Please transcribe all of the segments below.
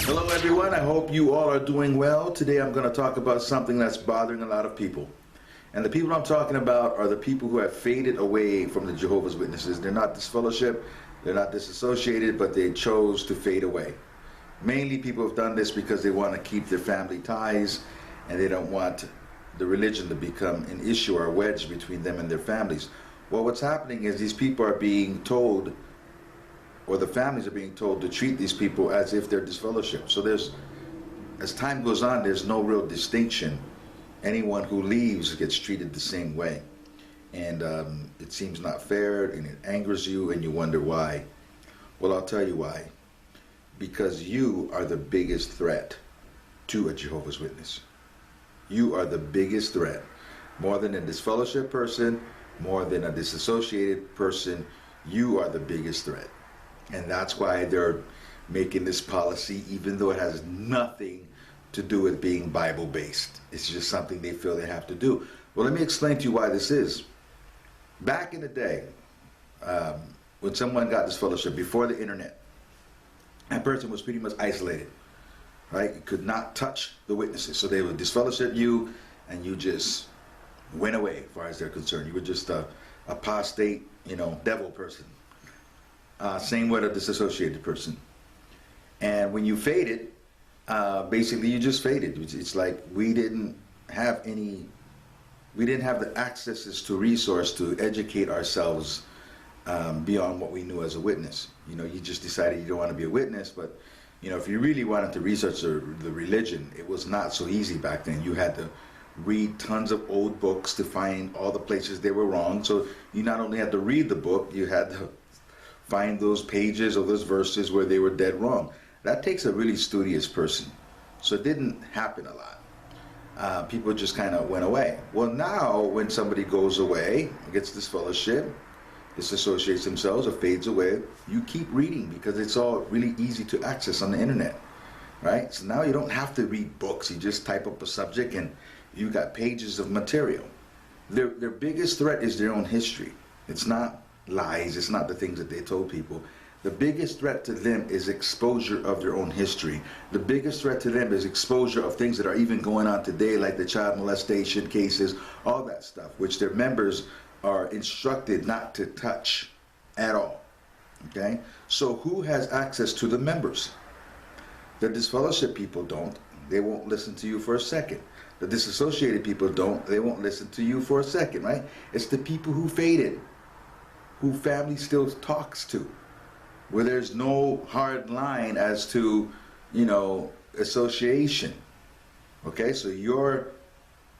Hello everyone, I hope you all are doing well. Today I'm going to talk about something that's bothering a lot of people. And the people I'm talking about are the people who have faded away from the Jehovah's Witnesses. They're not disfellowshipped, they're not disassociated, but they chose to fade away. Mainly people have done this because they want to keep their family ties and they don't want the religion to become an issue or a wedge between them and their families. Well, what's happening is these people are being told, or the families are being told, to treat these people as if they're disfellowshipped. So as time goes on, there's no real distinction. Anyone who leaves gets treated the same way. And it seems not fair, and it angers you, and you wonder why. Well, I'll tell you why. Because you are the biggest threat to a Jehovah's Witness. You are the biggest threat. More than a disfellowshipped person, more than a disassociated person, you are the biggest threat. And that's why they're making this policy, even though it has nothing to do with being Bible-based. It's just something they feel they have to do. Well, let me explain to you why this is. Back in the day, when someone got disfellowship before the internet, that person was pretty much isolated, right? You could not touch the witnesses. So they would disfellowship you, and you just went away as far as they're concerned. You were just a apostate, devil person. Same with a disassociated person. And when you faded, basically you just faded. It's like we didn't have the accesses to resource to educate ourselves beyond what we knew as a witness. You just decided you don't want to be a witness, but if you really wanted to research the religion, it was not so easy back then. You had to read tons of old books to find all the places they were wrong. So you not only had to read the book, you had to find those pages or those verses where they were dead wrong. That takes a really studious person. So it didn't happen a lot. People just kind of went away. Well, now when somebody goes away, gets disfellowship, disassociates themselves or fades away, you keep reading because it's all really easy to access on the internet, right? So now you don't have to read books. You just type up a subject and you got pages of material. Their biggest threat is their own history. It's not lies, it's not the things that they told people. The biggest threat to them is exposure of their own history. The biggest threat to them is exposure of things that are even going on today, like the child molestation cases, all that stuff, which their members are instructed not to touch at all. Okay? So who has access to the members? The disfellowship people don't. They won't listen to you for a second. The disassociated people don't. They won't listen to you for a second, right? It's the people who faded, who family still talks to, where there's no hard line as to, association. Okay, so you're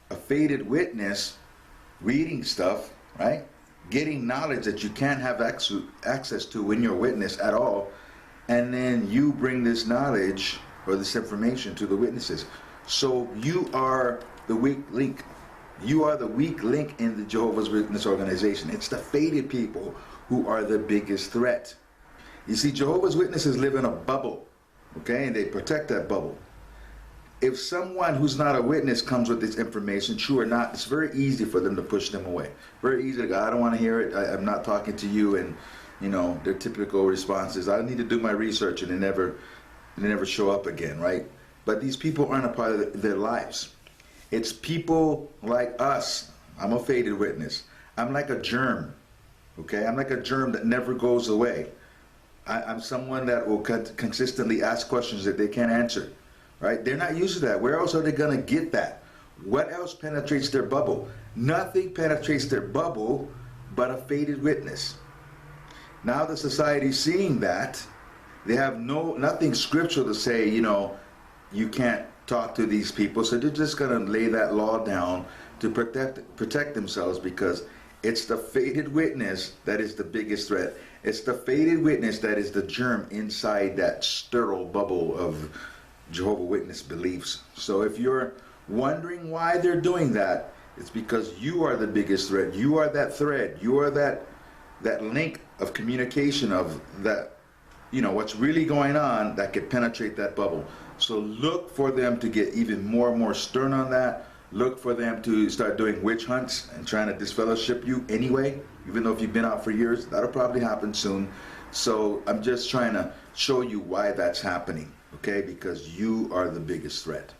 a faded witness reading stuff, right? Getting knowledge that you can't have access to when you're a witness at all, and then you bring this knowledge or this information to the witnesses. So you are the weak link. You are the weak link in the Jehovah's Witness organization. It's the faded people who are the biggest threat. You see, Jehovah's Witnesses live in a bubble, okay, and they protect that bubble. If someone who's not a witness comes with this information, true or not, it's very easy for them to push them away. Very easy to go, I don't want to hear it, I'm not talking to you, and their typical response is, I need to do my research, and they never show up again, right? But these people aren't a part of their lives. It's people like us. I'm a faded witness. I'm like a germ, okay? I'm like a germ that never goes away. I'm someone that will consistently ask questions that they can't answer, right? They're not used to that. Where else are they gonna get that? What else penetrates their bubble? Nothing penetrates their bubble but a faded witness. Now the society's seeing that. They have nothing scriptural to say, you can't talk to these people, so they're just going to lay that law down to protect themselves, because it's the faded witness that is the biggest threat. It's the faded witness that is the germ inside that sterile bubble of Jehovah's Witness beliefs. So if you're wondering why they're doing that, it's because you are the biggest threat. You are that thread. You are that link of communication of that, what's really going on that could penetrate that bubble. So look for them to get even more and more stern on that. Look for them to start doing witch hunts and trying to disfellowship you anyway, even though if you've been out for years. That'll probably happen soon. So I'm just trying to show you why that's happening. okay? Because you are the biggest threat.